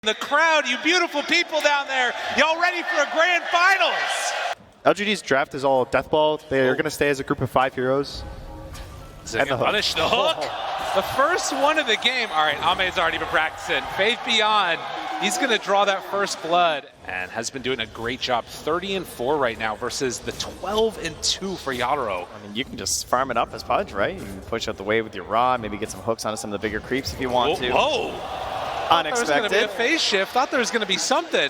The crowd, you beautiful people down there, y'all ready for a grand finals? LGD's draft is all death ball. They're going to stay as a group of 5 heroes. Is it gonna punish the hook? The first one of the game. All right, Ame's already been practicing. Faith Beyond, he's going to draw that first blood and has been doing a great job. 30-4 right now versus the 12-2 for Yatoro. I mean, you can just farm it up as Pudge, right? You can push out the wave with your rod, maybe get some hooks onto some of the bigger creeps if you want to. Whoa! Unexpected. Thought there was going to be a phase shift. Thought there was going to be something.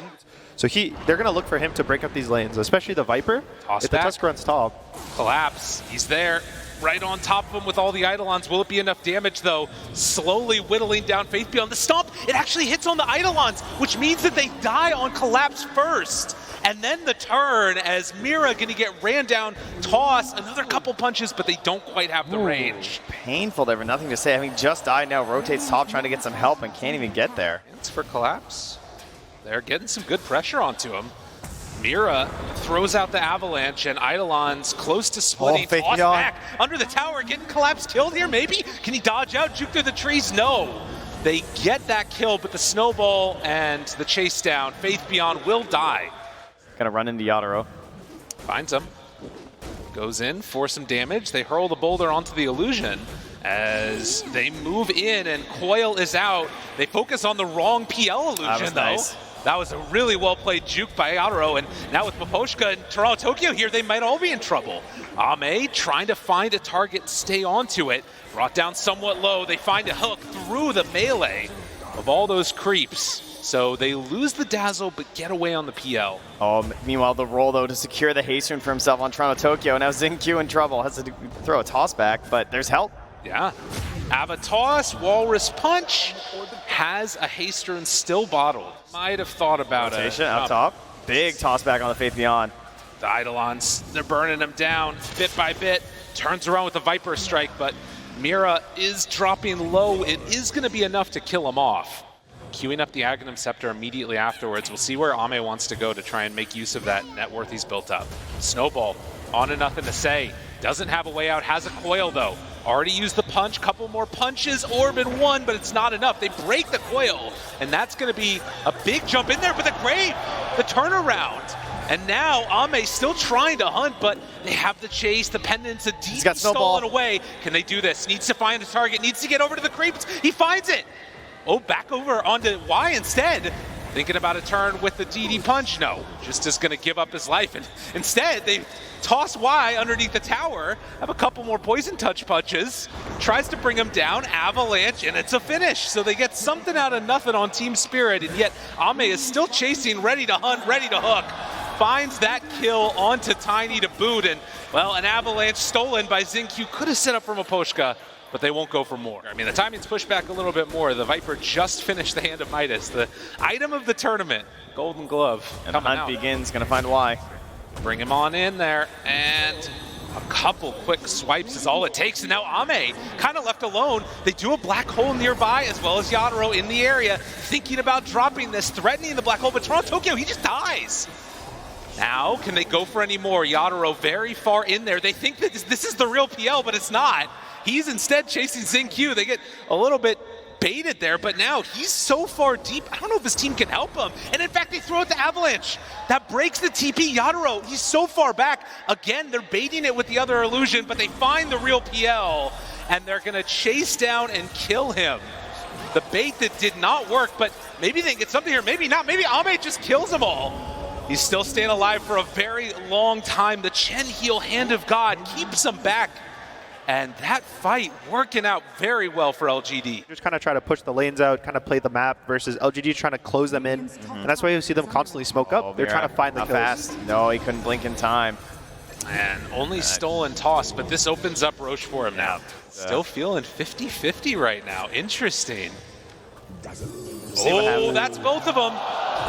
So they're going to look for him to break up these lanes, especially the Viper. Toss if the back. Tusk runs top. Collapse. He's there. Right on top of him with all the Eidolons. Will it be enough damage, though? Slowly whittling down Faith Beyond. The stomp, it actually hits on the Eidolons, which means that they die on Collapse first. And then the turn as Mira going to get ran down, toss, another couple punches, but they don't quite have the range. Painful there, but nothing to say. Having just died now, rotates top, trying to get some help and can't even get there. It's for Collapse. They're getting some good pressure onto him. Mira throws out the avalanche and Eidolon's close to splitting. Toss back under the tower, getting Collapse killed here, maybe? Can he dodge out, juke through the trees? No. They get that kill, but the snowball and the chase down, Faith Beyond will die. Gonna run into Yatoro. Finds him. Goes in for some damage. They hurl the boulder onto the illusion as they move in and Coil is out. They focus on the wrong PL illusion, though. Nice. That was a really well-played juke by Yatoro, and now with Miposhka and Toronto Tokyo here, they might all be in trouble. Ame trying to find a target, stay onto it. Brought down somewhat low. They find a hook through the melee of all those creeps. So they lose the dazzle, but get away on the PL. Oh, meanwhile, the roll, though, to secure the haste rune for himself on Toronto Tokyo. Now Xingqiu in trouble. Has to throw a toss back, but there's help. Yeah. Avatoss, Walrus Punch, has a haste rune still bottled. Might have thought about it. Up top. Big toss back on the Faith Beyond. The Eidolons, they're burning them down bit by bit. Turns around with the Viper Strike, but Mira is dropping low. It is going to be enough to kill him off. Queuing up the Aghanim Scepter immediately afterwards. We'll see where Ame wants to go to try and make use of that net worth he's built up. Snowball, on to nothing to say. Doesn't have a way out, has a coil though. Already used the punch, couple more punches, orb in one, but it's not enough. They break the coil, and that's gonna be a big jump in there, but the grave, the turnaround. And now Ame still trying to hunt, but they have the chase, the pendants, the DD stolen away. Can they do this? Needs to find a target, needs to get over to the creeps. He finds it. Oh, back over onto Y instead. Thinking about a turn with the DD punch. No, just is going to give up his life. And instead, they toss Y underneath the tower, have a couple more poison touch punches, tries to bring him down, avalanche, and it's a finish. So they get something out of nothing on Team Spirit, and yet Ame is still chasing, ready to hunt, ready to hook. Finds that kill onto Tiny to boot, and, well, an avalanche stolen by Xingqiu could have set up for Miposhka, but they won't go for more. I mean, the timing's pushed back a little bit more. The Viper just finished the Hand of Midas, the item of the tournament, Golden Glove. And the hunt begins, gonna find Y. Bring him on in there, and a couple quick swipes is all it takes, and now Ame kind of left alone. They do a black hole nearby, as well as Yatoro in the area, thinking about dropping this, threatening the black hole, but Toronto Tokyo, he just dies. Now, can they go for any more? Yatoro very far in there. They think that this is the real PL, but it's not. He's instead chasing Xingqiu. They get a little bit baited there, but now he's so far deep, I don't know if his team can help him. And in fact, they throw out the avalanche. That breaks the TP. Yatoro, he's so far back. Again, they're baiting it with the other illusion, but they find the real PL, and they're gonna chase down and kill him. The bait that did not work, but maybe they can get something here, maybe not. Maybe Ame just kills them all. He's still staying alive for a very long time. The Chen Heel Hand of God keeps him back. And that fight working out very well for LGD. Just kind of try to push the lanes out, kind of play the map, versus LGD trying to close them in. And that's why you see them constantly smoke up. They're trying to find the kills. Fast. No, he couldn't blink in time. And only stolen toss, but this opens up Roche for him now. Still feeling 50-50 right now. Interesting. Oh, that's both of them.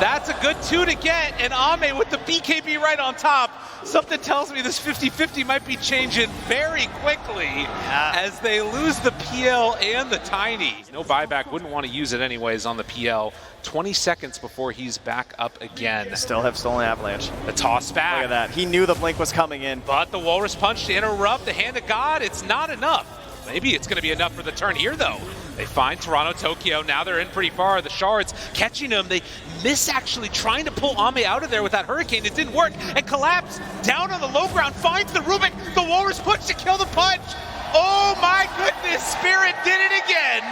That's a good two to get, and Ame with the BKB right on top. Something tells me this 50-50 might be changing very quickly as they lose the PL and the Tiny. No buyback, wouldn't want to use it anyways on the PL. 20 seconds before he's back up again. Still have stolen avalanche. The toss back. Look at that. He knew the blink was coming in. But the Walrus Punch to interrupt the Hand of God, it's not enough. Maybe it's going to be enough for the turn here, though. They find Toronto Tokyo. Now they're in pretty far. The Shards catching them. They miss actually trying to pull Ame out of there with that Hurricane. It didn't work. And Collapse down on the low ground finds the Rubik. The Walrus push to kill the punch. Oh my goodness, Spirit did it again.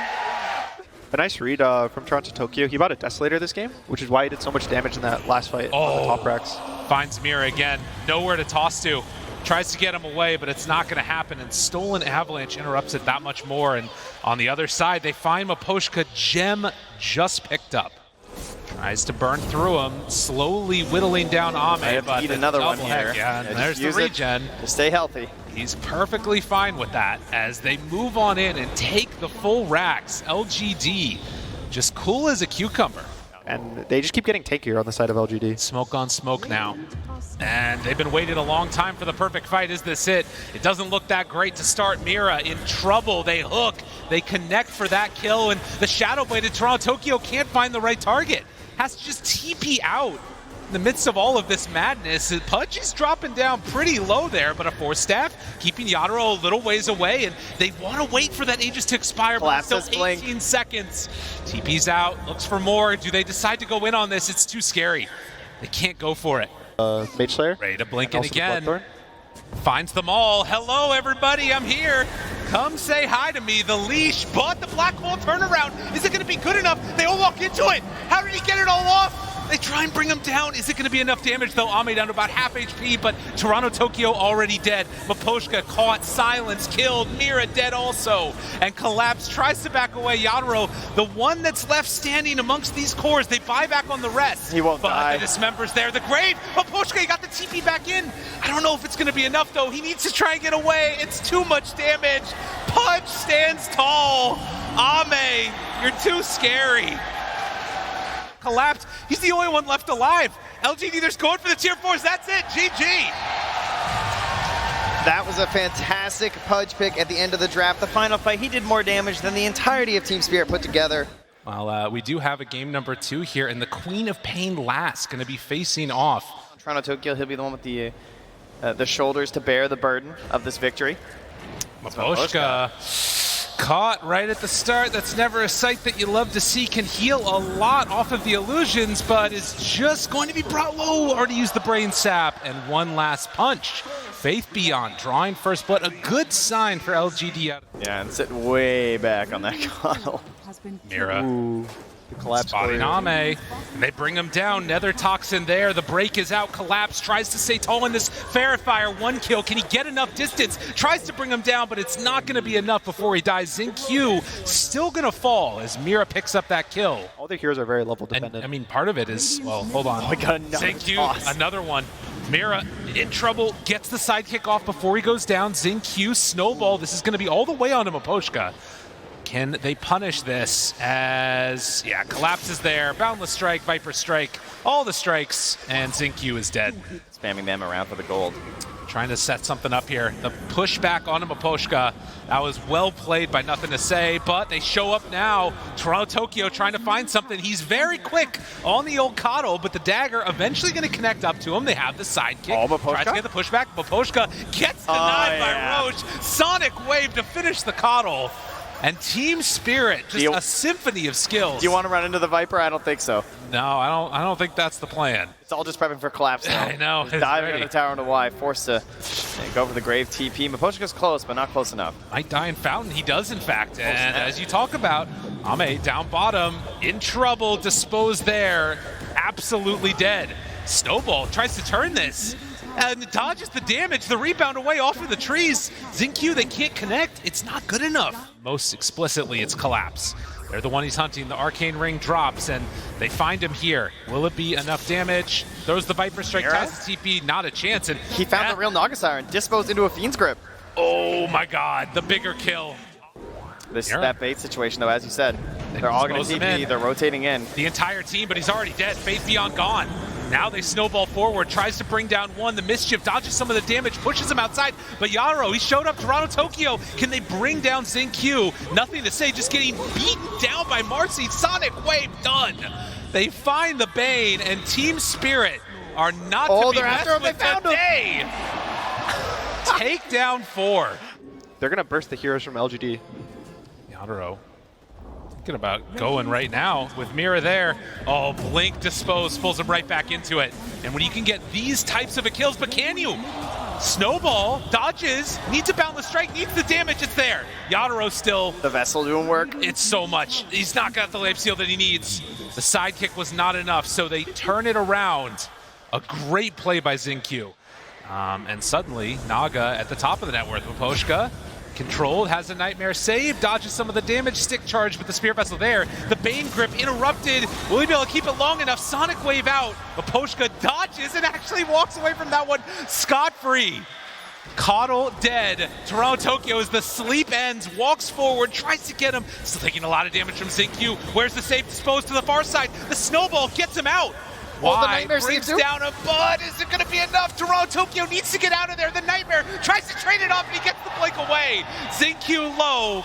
A nice read from Toronto Tokyo. He bought a Desolator this game, which is why he did so much damage in that last fight on the top racks. Finds Mira again. Nowhere to toss to. Tries to get him away, but it's not going to happen. And Stolen Avalanche interrupts it that much more. And on the other side, they find Miposhka. Gem just picked up. Tries to burn through him, slowly whittling down Ame. But need another one here. Yeah, and there's the regen. To stay healthy. He's perfectly fine with that as they move on in and take the full racks. LGD just cool as a cucumber. And they just keep getting tankier on the side of LGD. Smoke on smoke now. And they've been waiting a long time for the perfect fight. Is this it? It doesn't look that great to start. Mira in trouble. They hook. They connect for that kill. And the Shadow Blade in Toronto Tokyo can't find the right target. Has to just TP out. In the midst of all of this madness, Pudge is dropping down pretty low there, but a Force Staff keeping Yadro a little ways away, and they want to wait for that Aegis to expire, but still 18 seconds. TP's out, looks for more. Do they decide to go in on this? It's too scary. They can't go for it. Mage Slayer. Ready to blink in again. Finds them all. Hello, everybody, I'm here. Come say hi to me. The leash bought the Black Hole turnaround. Is it going to be good enough? They all walk into it. How did he get it all off? They try and bring him down. Is it going to be enough damage, though? Ame down to about half HP, but Toronto Tokyo already dead. Miposhka caught, silenced, killed. Mira dead also. And Collapse tries to back away. Yadro, the one that's left standing amongst these cores, they buy back on the rest. He won't die. The dismember's there. The Grave. Miposhka, he got the TP back in. I don't know if it's going to be enough, though. He needs to try and get away. It's too much damage. Pudge stands tall. Ame, you're too scary. Collapsed. He's the only one left alive. LGD, they're going for the tier 4s. That's it. GG. That was a fantastic Pudge pick at the end of the draft. The final fight, he did more damage than the entirety of Team Spirit put together. Well, we do have a game number 2 here, and the Queen of Pain last going to be facing off. Toronto Tokyo, he'll be the one with the shoulders to bear the burden of this victory. Miposhka caught right at the start. That's never a sight that you love to see. Can heal a lot off of the illusions, but is just going to be brought low. Already used the brain sap, and one last punch. Faith Beyond drawing first blood. A good sign for LGD. Yeah, and sitting way back on that coddle. Mira. Ooh. Collapse Spotting Ame. And they bring him down. Nether Toxin there. The break is out. Collapse tries to stay tall in this Fire. One kill. Can he get enough distance? Tries to bring him down, but it's not going to be enough before he dies. Zinq still going to fall as Mira picks up that kill. All their heroes are very level dependent. And, I mean, part of it is, well, hold on. Oh my God, Zinq, another one. Mira in trouble, gets the sidekick off before he goes down. Zinq, snowball. This is going to be all the way onto Miposhka. Can they punish this as, yeah, Collapse is there, Boundless Strike, Viper Strike, all the strikes, and Zinq is dead. Spamming them around for the gold. Trying to set something up here. The pushback onto Miposhka, that was well played by Nothing to Say, but they show up now. Toronto Tokyo trying to find something. He's very quick on the old coddle, but the dagger eventually going to connect up to him. They have the sidekick. Oh, Miposhka? Tries to get the pushback. Miposhka gets denied by Roche. Sonic Wave to finish the coddle. And Team Spirit, just a symphony of skills. Do you want to run into the Viper? I don't think so. No, I don't think that's the plan. It's all just prepping for Collapse now. I know. He's diving on the tower into Y, forced to go for the Grave TP. Miposhka's close, but not close enough. Might die in Fountain. He does, in fact. And as you talk about, Ame down bottom, in trouble, disposed there, absolutely dead. Snowball tries to turn this. And dodges the damage, the rebound away off of the trees. Zinq, they can't connect. It's not good enough. Most explicitly, it's Collapse. They're the one he's hunting. The Arcane Ring drops, and they find him here. Will it be enough damage? Throws the Viper Strike, tries the TP, not a chance. And he found the real Naga Siren, disposed into a Fiend's Grip. Oh my God, the bigger kill. That bait situation, though, as you said, they're all going to TP. They're rotating in. The entire team, but he's already dead. Faith Beyond gone. Now they snowball forward, tries to bring down one. The Mischief dodges some of the damage, pushes him outside. But Yaro, he showed up. Toronto Tokyo, can they bring down Zinq? Nothing to say, just getting beaten down by Marcy. Sonic Wave done. They find the Bane, and Team Spirit are not to be messed with today. Take down 4. they're going to burst the heroes from LGD. Yadaro thinking about going right now with Mira there. Oh, Blink Dispose pulls him right back into it. And when you can get these types of kills, but can you? Snowball dodges, needs a boundless strike, needs the damage, it's there. Yadaro still. The Vessel doing work. It's so much. He's not got the lamp seal that he needs. The sidekick was not enough, so they turn it around. A great play by XinQ. And suddenly, Naga at the top of the net worth. Miposhka controlled, has a Nightmare save, dodges some of the damage, stick charge with the Spirit Vessel there. The Bane Grip interrupted. Will he be able to keep it long enough? Sonic Wave out. Miposhka dodges and actually walks away from that one scot-free. Coddle dead. Toronto Tokyo as the sleep ends, walks forward, tries to get him. Still taking a lot of damage from XinQ. Where's the save disposed to the far side? The Snowball gets him out. Why brings down a bud? Is it going to be enough? Toronto Tokyo needs to get out of there. The Nightmare tries to trade it off and he gets the blink away. XinQ low,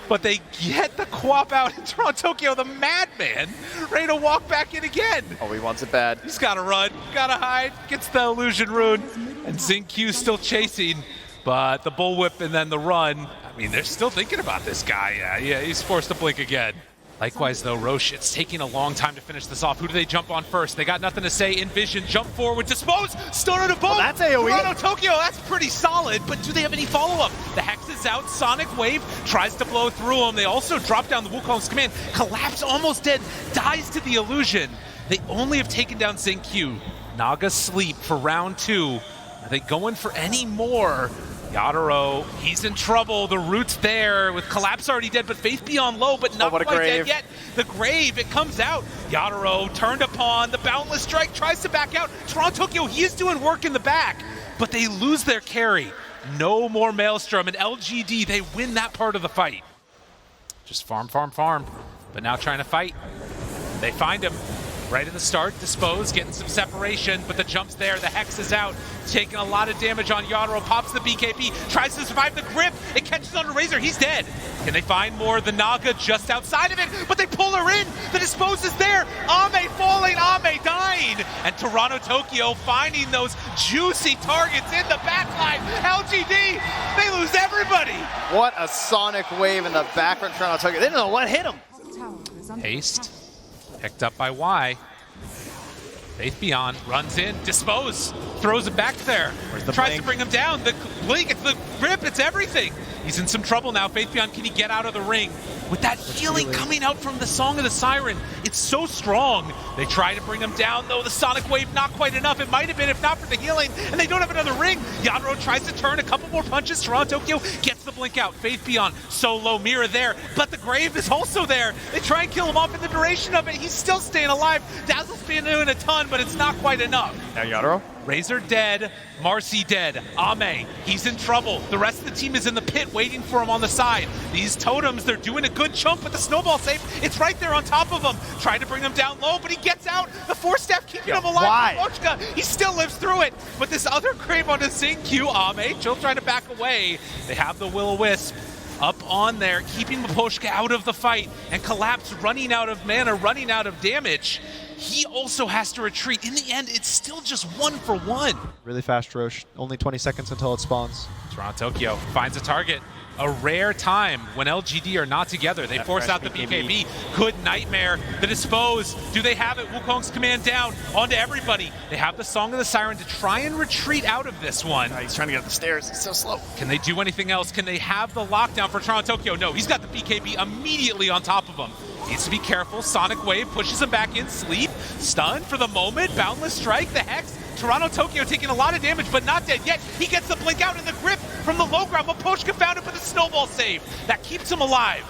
but they get the quap out in Toronto Tokyo. The Madman ready to walk back in again. Oh, he wants it bad. He's got to run, got to hide, gets the illusion rune, and XinQ still chasing, but the bullwhip and then the run. I mean, they're still thinking about this guy. Yeah, he's forced to blink again. Likewise, though, Roche, it's taking a long time to finish this off. Who do they jump on first? They got nothing to say. Envision, jump forward, dispose, stun on a boat. Well, that's AoE. Toronto Tokyo, that's pretty solid, but do they have any follow-up? The Hex is out, Sonic Wave tries to blow through them. They also drop down the Wukong's command. Collapse, almost dead, dies to the illusion. They only have taken down XinQ. Naga sleep for round 2. Are they going for any more? Yadaro, he's in trouble. The root's there with Collapse already dead, but Faith Beyond low, but not quite dead yet. The Grave, it comes out. Yadaro turned upon. The Boundless Strike tries to back out. Toronto Tokyo, he is doing work in the back, but they lose their carry. No more Maelstrom, and LGD, they win that part of the fight. Just farm, but now trying to fight. They find him. Right at the start, Dispose, getting some separation, but the jump's there, the Hex is out, taking a lot of damage on Yadaro, pops the BKB, tries to survive the grip, it catches on a Razor, he's dead. Can they find more? The Naga just outside of it, but they pull her in, the Dispose is there, Ame falling, Ame dying, and Toronto Tokyo finding those juicy targets in the backline. LGD, they lose everybody. What a Sonic Wave in the background, Toronto Tokyo, they didn't know what hit him. Haste. Picked up by Y. Faith Beyond runs in, Dispose, throws it back there. Tries to bring him down. The blink, it's the grip, it's everything. He's in some trouble now. Faith Beyond, can he get out of the ring? With that healing coming out from the Song of the Siren, it's so strong. They try to bring him down, though. The Sonic Wave, not quite enough. It might have been if not for the healing, and they don't have another ring. Yadaro tries to turn a couple more punches. Toronto Tokyo gets the blink out. Faith Beyond, so low, Mira there, but the Grave is also there. They try and kill him off in the duration of it. He's still staying alive. Dazzle's been doing a ton, but it's not quite enough. Now Yadaro? Razor dead, Marcy dead, Ame, he's in trouble. The rest of the team is in the pit waiting for him on the side. These totems, they're doing a good chunk, but the Snowball save, it's right there on top of him. Trying to bring him down low, but he gets out. The Force Staff keeping him alive. Miposhka, he still lives through it. But this other Grave on the XinQ, Ame, still trying to back away. They have the Will-O-Wisp up on there, keeping Miposhka out of the fight, and Collapse running out of mana, running out of damage. He also has to retreat. In the end, it's still just 1-for-1. Really fast Roche, only 20 seconds until it spawns. Toronto Tokyo finds a target. A rare time when LGD are not together. They force out the BKB. Good Nightmare. The Dispose. Do they have it? Wukong's command down onto everybody. They have the Song of the Siren to try and retreat out of this one. He's trying to get up the stairs. He's so slow. Can they do anything else? Can they have the lockdown for Toronto Tokyo? No, he's got the BKB immediately on top of him. Needs to be careful. Sonic Wave pushes him back in. Sleep. Stun for the moment. Boundless Strike. The Hex. Toronto Tokyo taking a lot of damage, but not dead yet. He gets the blink out in the grip from the low ground. Miposhka found it with a Snowball save. That keeps him alive.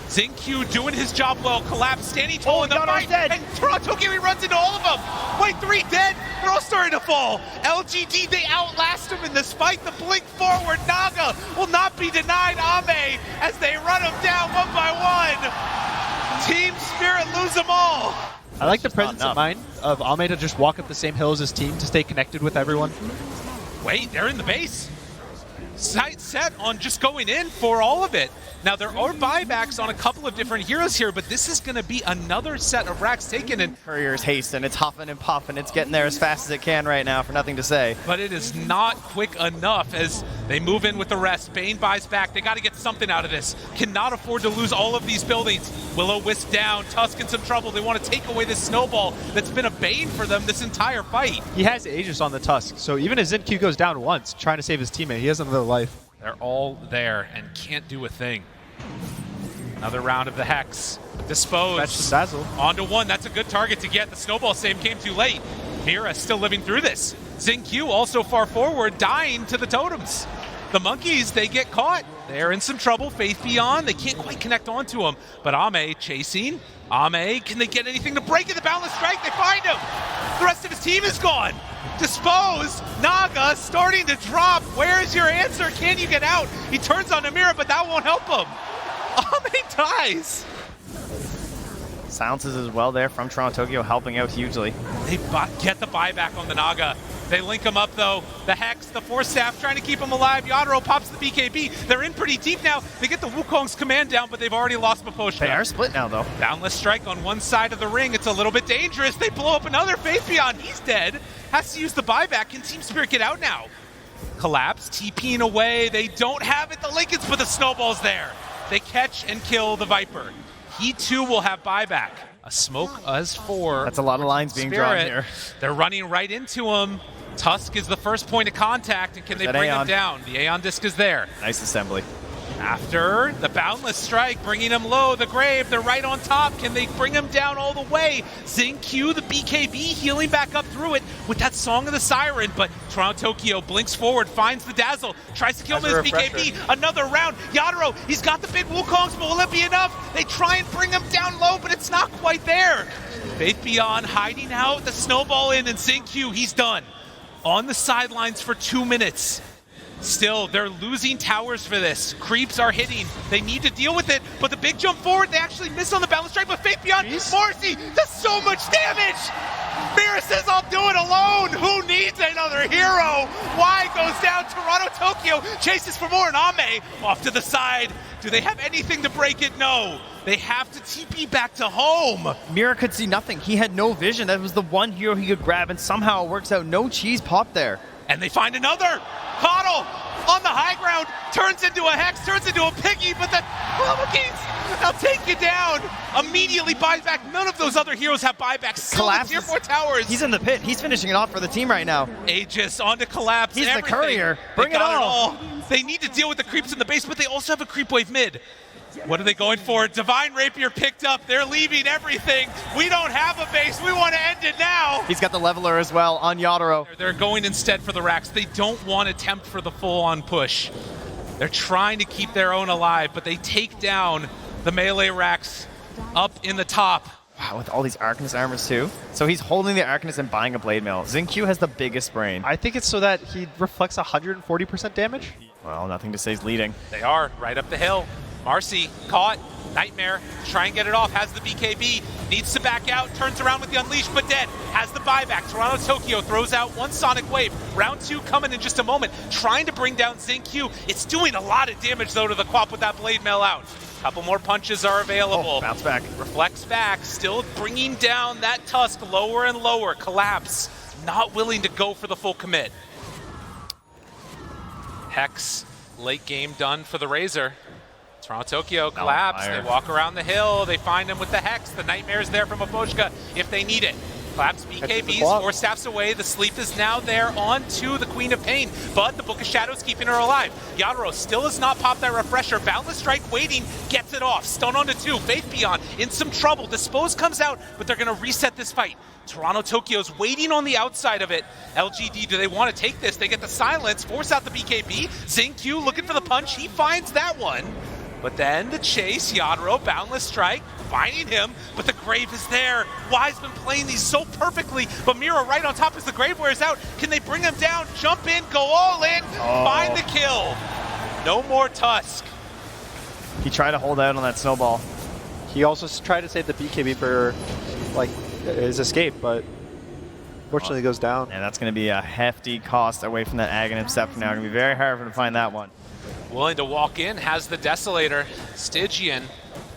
XinQ doing his job well. Collapse, standing tall in the fight. And Toronto Tokyo, he runs into all of them. Wait, 3 dead. They're all starting to fall. LGD, they outlast him in this fight. The blink forward. Naga will not be denied. Ame as they run him down one by one. Team Spirit lose them all. I like the presence of mind of Ame to just walk up the same hill as his team to stay connected with everyone. Wait, they're in the base. sight set on just going in for all of it. Now, there are buybacks on a couple of different heroes here, but this is going to be another set of racks taken. And Courier's hasting, it's huffing and puffing, it's getting there as fast as it can right now for nothing to say. But it is not quick enough as they move in with the rest. Bane buys back. They got to get something out of this. Cannot afford to lose all of these buildings. Will-O-Wisp down. Tusk in some trouble. They want to take away this snowball that's been a bane for them this entire fight. He has Aegis on the Tusk, so even if ZinQ goes down once trying to save his teammate, he has another life. They're all there and can't do a thing. Another round of the Hex. Dispose. Fetch the Dazzle. Onto one. That's a good target to get. The snowball save came too late. Mira still living through this. ZinQ also far forward, dying to the totems. The monkeys, they get caught. They're in some trouble. Faith Beyond, they can't quite connect onto him. But Ame chasing. Ame, can they get anything to break it? The Boundless Strike, they find him. The rest of his team is gone. Dispose. Naga starting to drop. Where's your answer? Can you get out? He turns on Amira, but that won't help him. Ame dies. Silences as well there from Toronto Tokyo, helping out hugely. They get the buyback on the Naga. They link him up though. The Hex, the Force Staff trying to keep him alive. Yadro pops the BKB. They're in pretty deep now. They get the Wukong's command down, but they've already lost Maposhka. They are split now though. Boundless Strike on one side of the ring. It's a little bit dangerous. They blow up another Faith Beyond. He's dead. Has to use the buyback. Can Team Spirit get out now? Collapse, TPing away. They don't have it. The Lincolns, but the snowball's there. They catch and kill the Viper. He too will have buyback. A smoke as for. That's a lot of lines being drawn here. They're running right into him. Tusk is the first point of contact, and can they bring him down? The Aeon Disc is there. Nice assembly. After the Boundless Strike, bringing him low, the Grave, they're right on top. Can they bring him down all the way? ZinQ, the BKB, healing back up through it with that Song of the Siren, but Toronto Tokyo blinks forward, finds the Dazzle, tries to kill him with his BKB. Another round. Yadro, he's got the big Wukongs, but will it be enough? They try and bring him down low, but it's not quite there. Faith Beyond hiding out, the snowball in, and ZinQ, he's done. On the sidelines for 2 minutes. Still, they're losing towers for this. Creeps are hitting. They need to deal with it, but the big jump forward, they actually miss on the Boundless Strike, but Faith Beyond, Marcy does so much damage! Mira says, I'll do it alone! Who needs another hero? Y goes down, Toronto Tokyo chases for more, and Ame off to the side. Do they have anything to break it? No. They have to TP back to home. Mira could see nothing. He had no vision. That was the one hero he could grab, and somehow it works out. No cheese pop there. And they find another. Coddle on the high ground, turns into a Hex, turns into a Piggy, but the monkeys, they'll take you down. Immediately buys back. None of those other heroes have buybacks. Collapse. Tier 4 towers. He's in the pit. He's finishing it off for the team right now. Aegis onto Collapse. He's everything. the courier. Bring it all. They need to deal with the creeps in the base, but they also have a creep wave mid. What are they going for? Divine Rapier picked up. They're leaving everything. We don't have a base. We want to end it now. He's got the leveler as well on Yadro. They're going instead for the racks. They don't want to attempt for the full-on push. They're trying to keep their own alive, but they take down the melee racks up in the top. Wow, with all these Arcanist armors too. So he's holding the Arcanist and buying a Blade Mail. ZinQ has the biggest brain. I think it's so that he reflects 140% damage. Well, nothing to say he's leading. They are right up the hill. Marcy caught. Nightmare, try and get it off, has the BKB, needs to back out, turns around with the Unleash, but dead, has the buyback. Toronto Tokyo throws out one Sonic Wave. Round 2 coming in just a moment, trying to bring down ZinQ. It's doing a lot of damage, though, to the Quap with that Blade Mail out. Couple more punches are available. Oh, bounce back. Reflects back, still bringing down that Tusk lower and lower. Collapse, not willing to go for the full commit. Hex, late game done for the Razor. Toronto Tokyo collapse, they walk around the hill, they find him with the Hex, the Nightmare's there from Maposhka if they need it. Collapse BKBs, 4 staffs away, the sleep is now there onto the Queen of Pain, but the Book of Shadows keeping her alive. Yadro still has not popped that refresher, Boundless Strike waiting, gets it off, stun onto 2, Faith Beyond in some trouble, Dispose comes out, but they're gonna reset this fight. Toronto Tokyo's waiting on the outside of it. LGD, do they want to take this? They get the silence, force out the BKB, ZinQ looking for the punch, he finds that one. But then the chase, Yadro, Boundless Strike, finding him, but the Grave is there. Y's been playing these so perfectly, but Mira right on top as the Grave wears out. Can they bring him down, jump in, go all in, find the kill? No more Tusk. He tried to hold out on that snowball. He also tried to save the BKB for like his escape, but Fortunately, it goes down. And that's going to be a hefty cost away from that Aghanim Scepter now. Going to be very hard for him to find that one. Willing to walk in, has the Desolator. Stygian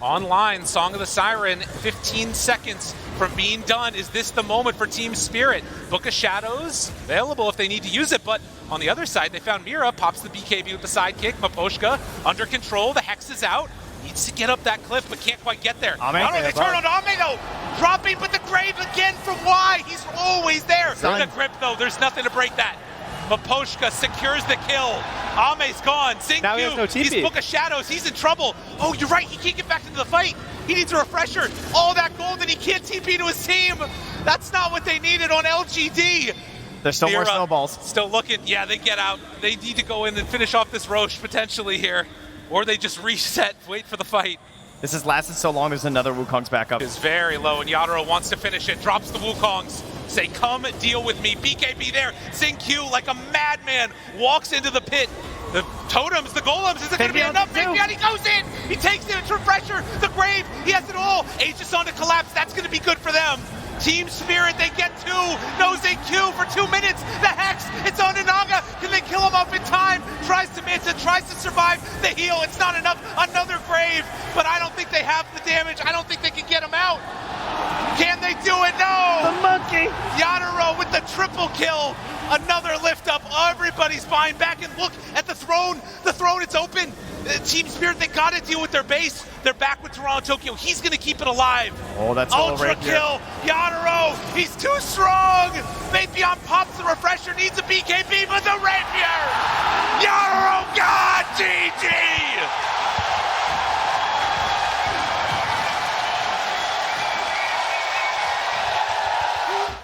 online, Song of the Siren, 15 seconds from being done. Is this the moment for Team Spirit? Book of Shadows, available if they need to use it, but on the other side, they found Mira, pops the BKB with the sidekick. Maposhka under control, the Hex is out. Needs to get up that cliff, but can't quite get there. They turn on Ame though, dropping, but the Grave again from Y. He's always there. The grip though, there's nothing to break that. Maposhka secures the kill. Ame's gone. Xingqiu, now he has no TP. He's Book of Shadows. He's in trouble. Oh, you're right. He can't get back into the fight. He needs a refresher. All that gold and he can't TP to his team. That's not what they needed on LGD. There's still more snowballs. Still looking. Yeah, they get out. They need to go in and finish off this Roche potentially here. Or they just reset, wait for the fight. This has lasted so long, there's another Wukong's back up. It's very low, and Yadaro wants to finish it. Drops the Wukongs. Say, come deal with me. BKB there. Xingqiu, like a madman, walks into the pit. The totems, the golems, is it going to be enough? He goes in. He takes it. It's refresher. The Grave, he has it all. Aegis on to collapse. That's going to be good for them. Team Spirit, they get two. No Xingqiu for 2 minutes. The Hex, it's on to Naga. Can they kill him up in time? Tries to Manta, tries to survive the heal. It's not enough. Another Grave, but I don't think they have the damage. I don't think they can get him out. Can they do it? No! The monkey! Yadaro with the triple kill. Another lift up. Everybody's buying back, and look at the throne. The throne, it's open. Team Spirit, they got to deal with their base. They're back with Toronto Tokyo. He's going to keep it alive. Oh, that's ultra kill. Yadaro, he's too strong. Faithion pops the refresher, needs a BKB, but the rapier. Yadaro, God, GG.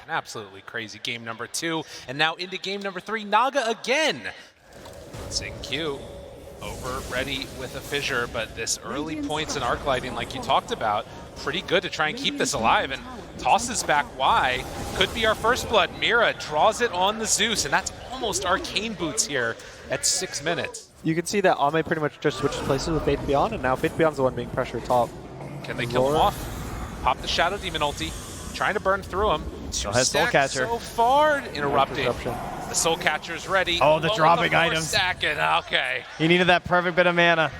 An absolutely crazy game number 2, and now into game number 3. Naga again. Xingqiu over ready with a fissure, but this early points in arc lighting, like you talked about, pretty good to try and keep this alive, and tosses back Y. Could be our first blood. Mira draws it on the Zeus, and that's almost arcane boots here at 6 minutes. You can see that Ame pretty much just switches places with Faithion, and now Faithion's the one being pressured top. Can they kill him off? Pop the Shadow Demon ulti, trying to burn through him. Still has Soul Catcher. So far, interrupting. The Soul Catcher's ready. Oh, the dropping items. Stacking. Okay. He needed that perfect bit of mana.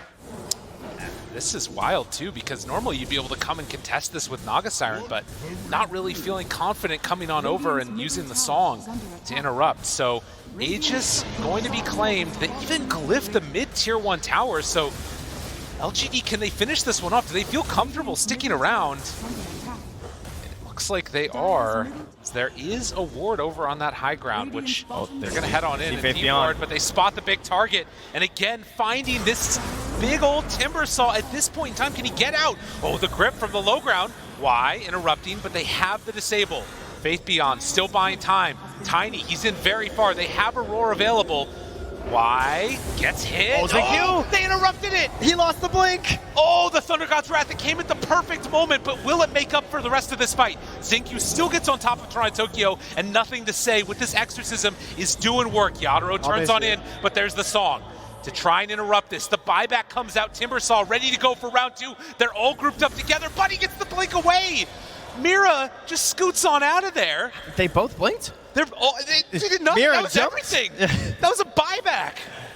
This is wild too, because normally you'd be able to come and contest this with Naga Siren, but not really feeling confident coming on over and using the song to interrupt. So Aegis going to be claimed. They even glyphed the mid-tier 1 tower. So LGD, can they finish this one off? Do they feel comfortable sticking around? Looks like they are. There is a ward over on that high ground, which they're going to head on in and de-ward, but they spot the big target. And again, finding this big old Timber Saw at this point in time. Can he get out? Oh, the grip from the low ground. Why? Interrupting, but they have the disable. Faithion still buying time. Tiny, he's in very far. They have Aurora available. Why? Gets hit. Oh, they interrupted it. He lost the blink. Oh, the Thunder God's Wrath. It came at the perfect moment, but will it make up for the rest of this fight? Xingqiu still gets on top of Toronto Tokyo, and nothing to say with this exorcism is doing work. Yadaro turns on in, but there's the song to try and interrupt this. The buyback comes out. Timbersaw ready to go for round 2. They're all grouped up together. Buddy gets the blink away. Mira just scoots on out of there. They both blinked? They did nothing. That was everything. That was a buyback.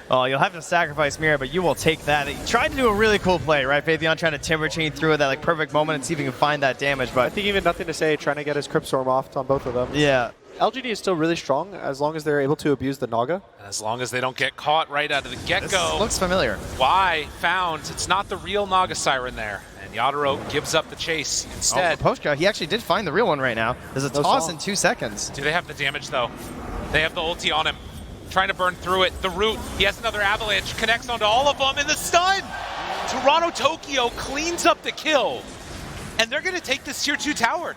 Oh, you'll have to sacrifice Mira, but you will take that. He tried to do a really cool play, right? Faithion trying to Timber Chain through at that like perfect moment and see if he can find that damage. But I think even nothing to say, trying to get his Crypt Storm off on both of them. Yeah. LGD is still really strong as long as they're able to abuse the Naga. And as long as they don't get caught right out of the get-go. This looks familiar. Why found? It's not the real Naga Siren there. And Yadaro gives up the chase instead. Oh, Poshka, he actually did find the real one right now. There's a toss in 2 seconds. Do they have the damage though? They have the ulti on him. Trying to burn through it. The root, he has another avalanche, connects onto all of them, and the stun! Toronto Tokyo cleans up the kill. And they're gonna take this tier 2 tower.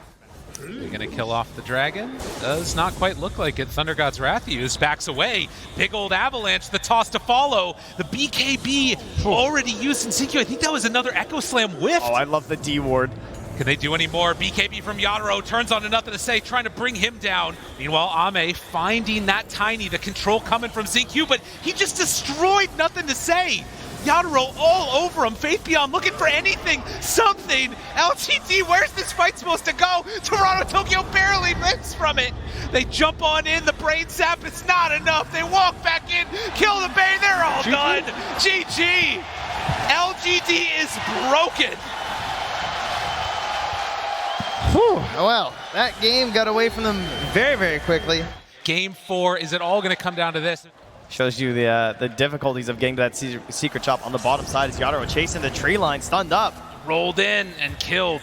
They're gonna kill off the dragon. Does not quite look like it. Thunder God's Wrath used, backs away. Big old avalanche, the toss to follow. The BKB already used in Xingqiu. I think that was another Echo Slam whiff. Oh, I love the D ward. Can they do any more? BKB from Yadaro turns on to nothing to say, trying to bring him down. Meanwhile, Ame finding that Tiny, the control coming from Xingqiu, but he just destroyed nothing to say. Yadro all over him. Faith Beyond looking for anything, something. LGD, where's this fight supposed to go? Toronto Tokyo barely lives from it. They jump on in, the brain sap, it's not enough. They walk back in, kill the Bay, they're all done. GG. LGD is broken. Whew. Well, that game got away from them very, very quickly. Game 4, is it all going to come down to this? Shows you the difficulties of getting to that secret chop on the bottom side as Yadro chasing the tree line, stunned up. Rolled in and killed.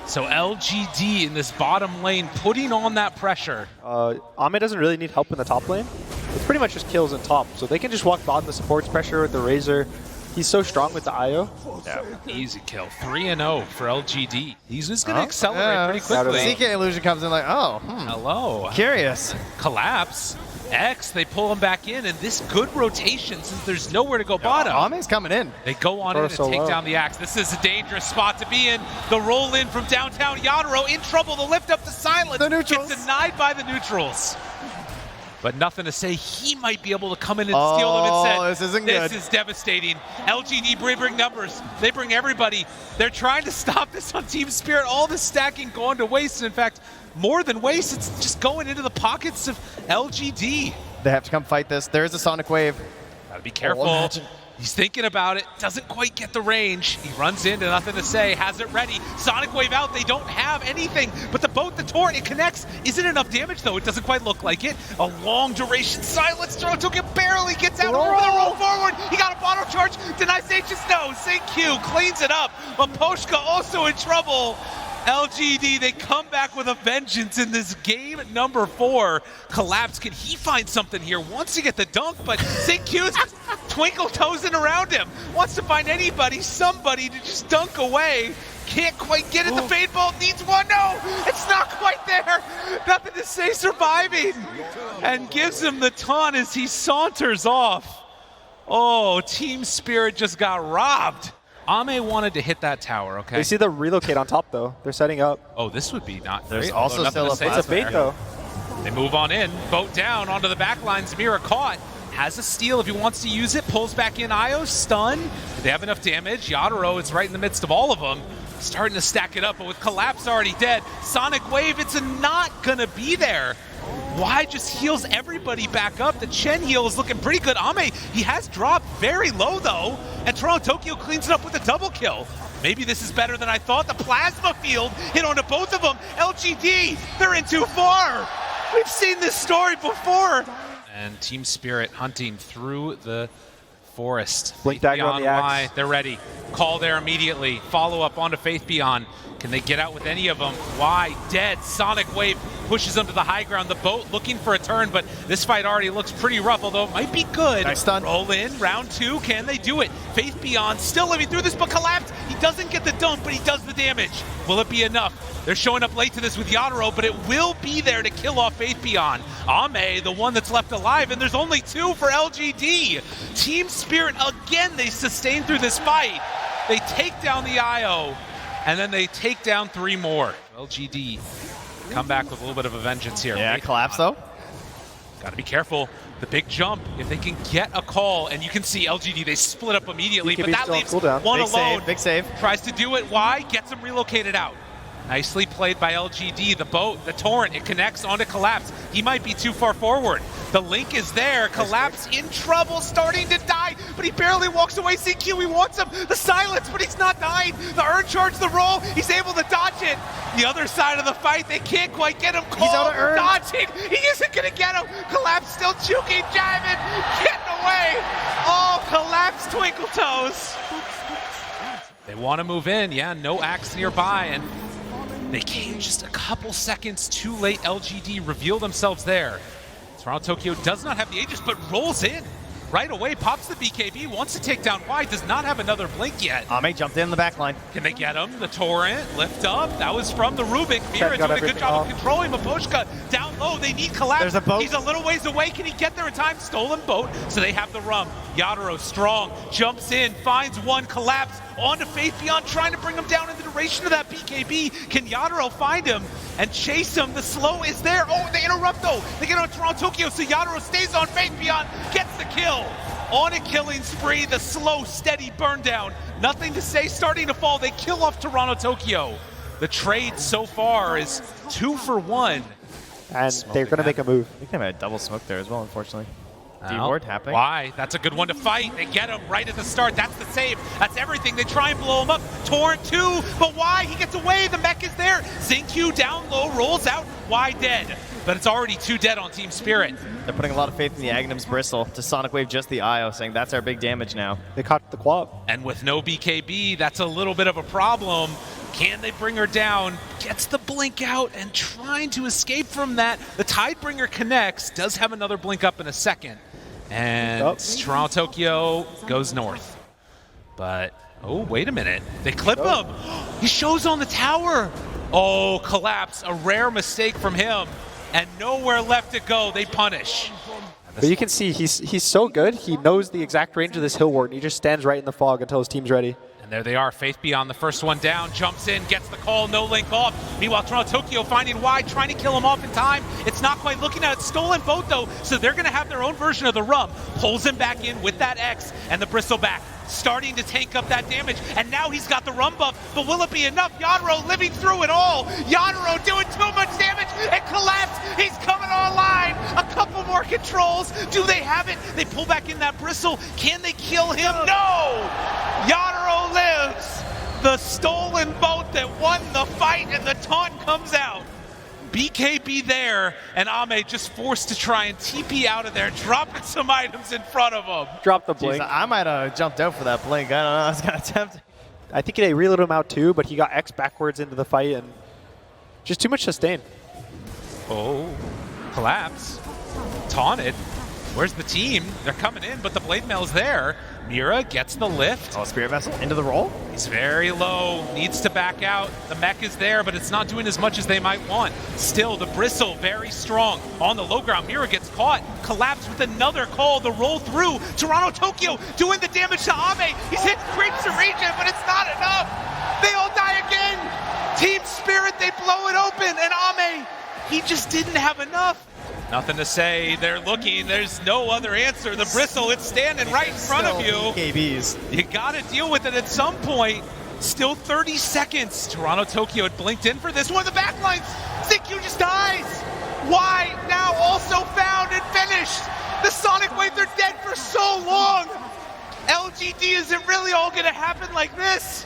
So LGD in this bottom lane putting on that pressure. Ame doesn't really need help in the top lane. It's pretty much just kills in top, so they can just walk bottom the supports pressure with the Razor. He's so strong with the IO. Yeah, easy kill. 3-0 for LGD. He's just going to accelerate pretty quickly. CK Illusion comes in like, oh, hello. Curious. Collapse. X, they pull him back in, and this good rotation since there's nowhere to go bottom. Ame's coming in. They go on in to take down the Axe. This is a dangerous spot to be in. The roll in from downtown Yadro in trouble. The lift up to silence. The neutrals. Gets denied by the neutrals. But nothing to say. He might be able to come in and steal them instead. This isn't good. This is devastating. LGD bring numbers. They bring everybody. They're trying to stop this on Team Spirit. All the stacking going to waste. And in fact, more than waste, it's just going into the pockets of LGD. They have to come fight this. There's a Sonic Wave. Gotta be careful. He's thinking about it, doesn't quite get the range. He runs into nothing to say, has it ready. Sonic Wave out, they don't have anything. But the boat, the torrent, it connects. Isn't enough damage though, it doesn't quite look like it. A long duration silence, Toronto barely gets out over the roll forward. He got a bottle charge, denies H's no. St. Q cleans it up. Maposhka also in trouble. LGD, they come back with a vengeance in this game number 4. Collapse, can he find something here? Wants to get the dunk, but St. Q's twinkle toesing around him. Wants to find anybody, somebody to just dunk away. Can't quite get it. The fade bolt needs one. No, it's not quite there. Nothing to say, surviving. And gives him the taunt as he saunters off. Oh, Team Spirit just got robbed. Ame wanted to hit that tower, okay? They see the relocate on top, though. They're setting up. Oh, this would be not There's great. also still a It's a bait, though. They move on in, boat down onto the back line. Zamira caught, has a steal if he wants to use it, pulls back in IO, stun. They have enough damage. Yadro is right in the midst of all of them. Starting to stack it up, but with Collapse already dead, Sonic Wave, it's not gonna be there. Why just heals everybody back up? The Chen heal is looking pretty good. Ame, he has dropped very low though, and Toronto Tokyo cleans it up with a double kill. Maybe this is better than I thought. The plasma field hit onto both of them. LGD, they're in too far. We've seen this story before. And Team Spirit hunting through the forest. Blink dagger on the axe. They're ready. Call there immediately. Follow up onto Faith Beyond. Can they get out with any of them? Why? Dead. Sonic Wave pushes them to the high ground. The boat looking for a turn, but this fight already looks pretty rough, although it might be good. Nice stun. Roll in. Round 2. Can they do it? Faith Beyond still living through this, but Collapse. He doesn't get the dunk, but he does the damage. Will it be enough? They're showing up late to this with Yadro, but it will be there to kill off Faith Beyond. Ame, the one that's left alive, and there's only 2 for LGD. Team Spirit, again, they sustain through this fight. They take down the IO, and then they take down 3 more. LGD come back with a little bit of a vengeance here. Yeah, Collapse though. Gotta be careful. The big jump, if they can get a call, and you can see LGD, they split up immediately, but that leaves one alone. Big save. Tries to do it. Why? Gets him relocated out. Nicely played by LGD. The boat, the torrent, it connects onto Collapse. He might be too far forward. The link is there. Collapse in trouble, starting to die, but he barely walks away. CQ, he wants him. The silence, but he's not dying. The urn charge, the roll, he's able to dodge it. The other side of the fight, they can't quite get him. Cole, he's out of urn. Dodging. He isn't going to get him. Collapse still juking, jiving, getting away. Oh, Collapse twinkle toes. They want to move in. Yeah, no axe nearby, and they came just a couple seconds too late. LGD reveal themselves there. Toronto Tokyo does not have the Aegis, but rolls in right away, pops the BKB, wants to take down Y, does not have another blink yet. Ame jumped in the back line. Can they get him? The torrent, lift up. That was from the Rubik. Mira doing a good job of controlling Maposhka down low. They need Collapse. There's a boat. He's a little ways away. Can he get there in time? Stolen boat. So they have the rum. Yadro strong, jumps in, finds one, Collapse onto Faith Beyond, trying to bring him down in the duration of that BKB. Can Yadro find him and chase him? The slow is there. Oh, they interrupt though. They get on Toronto Tokyo, so Yadro stays on Faith Beyond, gets the kill. on a killing spree, the slow, steady burn down. Nothing to say, starting to fall. They kill off Toronto Tokyo. The trade so far is 2 for 1. And they're going to make a move. I think they had a double smoke there as well, unfortunately. Well, D-ward happening. Why? That's a good one to fight. They get him right at the start. That's the save. That's everything. They try and blow him up. Torrent 2, but why? He gets away. The mech is there. XingQ down low, rolls out. Why dead? But it's already 2 dead on Team Spirit. They're putting a lot of faith in the Aghanim's Bristle to Sonic Wave just the IO, saying that's our big damage now. They caught the quad. And with no BKB, that's a little bit of a problem. Can they bring her down? Gets the blink out and trying to escape from that. The Tidebringer connects, does have another blink up in a second. And Toronto Tokyo goes north. But, oh, wait a minute. They clip him. He shows on the tower. Oh, collapse. A rare mistake from him. And nowhere left to go. They punish. But you can see he's so good. He knows the exact range of this hill ward, and he just stands right in the fog until his team's ready. And there they are, Faith Beyond, the first one down, jumps in, gets the call, no link off. Meanwhile, Toronto Tokyo finding wide, trying to kill him off in time. It's not quite looking at it, stolen boat though, so they're gonna have their own version of the rum. Pulls him back in with that X and the bristle back. Starting to tank up that damage, and now he's got the rum buff, but will it be enough? Yanro living through it all. Yanro doing too much damage and collapse. He's coming online. A couple more controls. Do they have it? They pull back in that bristle. Can they kill him? No! Yanro lives. The stolen boat that won the fight, and the taunt comes out. BKB there, and Ame just forced to try and TP out of there, dropping some items in front of him. Drop the blink. Jeez, I might have jumped out for that blink. I don't know. I was kind of tempted. I think they reeled him out too, but he got X backwards into the fight, and just too much sustain. Oh, collapse. Taunted. Where's the team? They're coming in, but the blade mail's there. Mira gets the lift. Oh, Spirit Vessel into the roll. He's very low, needs to back out. The mech is there, but it's not doing as much as they might want. Still, the bristle very strong. On the low ground, Mira gets caught. Collapse with another call, the roll through. Toronto Tokyo doing the damage to Ame. He's hit creeps to region, but it's not enough. They all die again. Team Spirit, they blow it open, and Ame, he just didn't have enough. Nothing to say. They're looking. There's no other answer. The bristle, it's standing right in front of you. BKBs. You got to deal with it at some point. Still 30 seconds. Toronto Tokyo had blinked in for this one. The backlines. XingQ just dies. Why? Now also found and finished. The Sonic Wave, they're dead for so long. LGD, is it really all going to happen like this?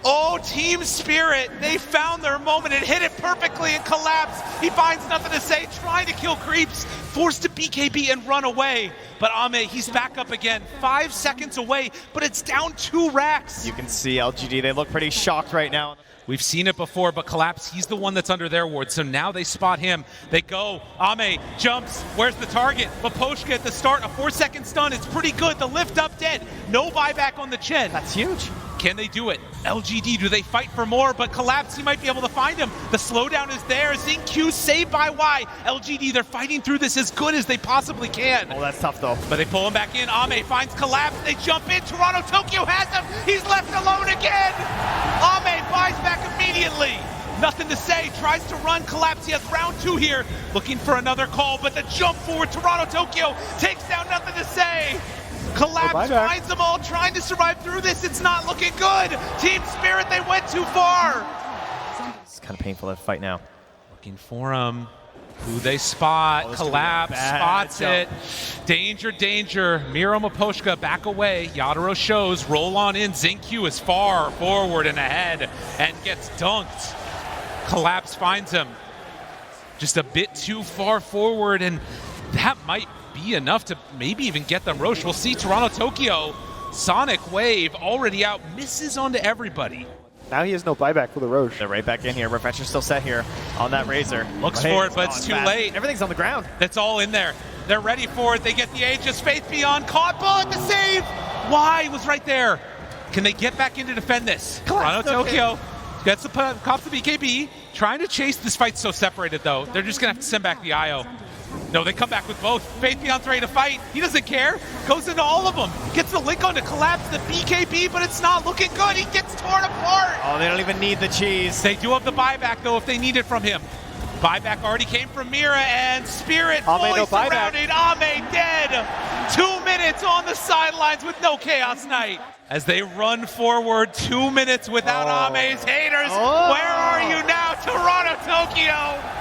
Oh, Team Spirit, they found their moment and hit it perfectly and collapse. He finds nothing to say, trying to kill creeps, forced to BKB and run away. But Ame, he's back up again, 5 seconds away, but it's down 2 racks. You can see LGD, they look pretty shocked right now. We've seen it before, but Collapse, he's the one that's under their ward, so now they spot him. They go, Ame jumps, where's the target? Maposhka at the start, a 4-second stun, it's pretty good. The lift up dead, no buyback on the Chen. That's huge. Can they do it? LGD, do they fight for more? But Collapse, he might be able to find him. The slowdown is there. XingQ saved by Y. LGD, they're fighting through this as good as they possibly can. Oh, that's tough, though. But they pull him back in. Ame finds Collapse. They jump in. Toronto Tokyo has him. He's left alone again. Ame buys back immediately. Nothing to say. Tries to run. Collapse. He has round 2 here. Looking for another call, but the jump forward. Toronto Tokyo takes down. Nothing to say. Collapse finds them all, trying to survive through this. It's not looking good. Team Spirit, they went too far. It's kind of painful, that fight now. Looking for him. Who they spot. Collapse spots it. Danger, danger. Miro Maposhka back away. Yadaro shows. Roll on in. XingQ is far forward and ahead and gets dunked. Collapse finds him. Just a bit too far forward, and that might be enough to maybe even get them Roche. We'll see. Toronto Tokyo, Sonic Wave already out, misses onto everybody. Now he has no buyback for the Roche. They're right back in here. Refresher's still set here on that Razor. Looks for it, but it's too late. Everything's on the ground. That's all in there. They're ready for it. They get the Aegis. Faith Beyond. Caught bullet to save. Why was right there? Can they get back in to defend this? Toronto Tokyo gets the cops the BKB. Trying to chase. This fight's so separated, though. They're just going to have to send back the IO. No, they come back with both. Faith Beyond's ready to fight. He doesn't care. Goes into all of them. Gets the link on to Collapse the BKB, but it's not looking good. He gets torn apart. Oh, they don't even need the cheese. They do have the buyback, though, if they need it from him. Buyback already came from Mira, and Spirit fully surrounded. Ame dead. 2 minutes on the sidelines with no Chaos Knight. As they run forward, 2 minutes without Ame's haters. Where are you now, Toronto, Tokyo?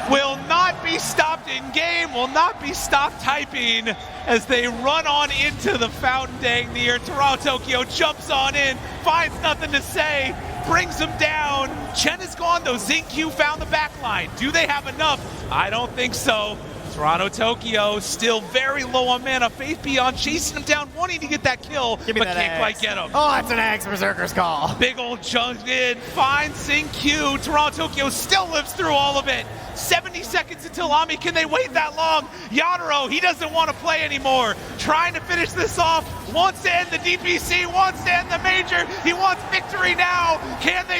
Will not be stopped in game, will not be stopped typing as they run on into the Fountain Dang near. Toronto, Tokyo jumps on in, finds nothing to say, brings him down. Chen is gone though, Xingqiu found the back line. Do they have enough? I don't think so. Toronto, Tokyo still very low on mana. Faith Beyond chasing him down, wanting to get that kill, but can't quite get him. Oh, that's an Axe Berserker's call. Big old junk in, finds Xingqiu. Toronto, Tokyo still lives through all of it. 70 seconds until Ami. Can they wait that long? Yadaro, he doesn't want to play anymore. Trying to finish this off. Wants to end the DPC, wants to end the major. He wants victory now. Can they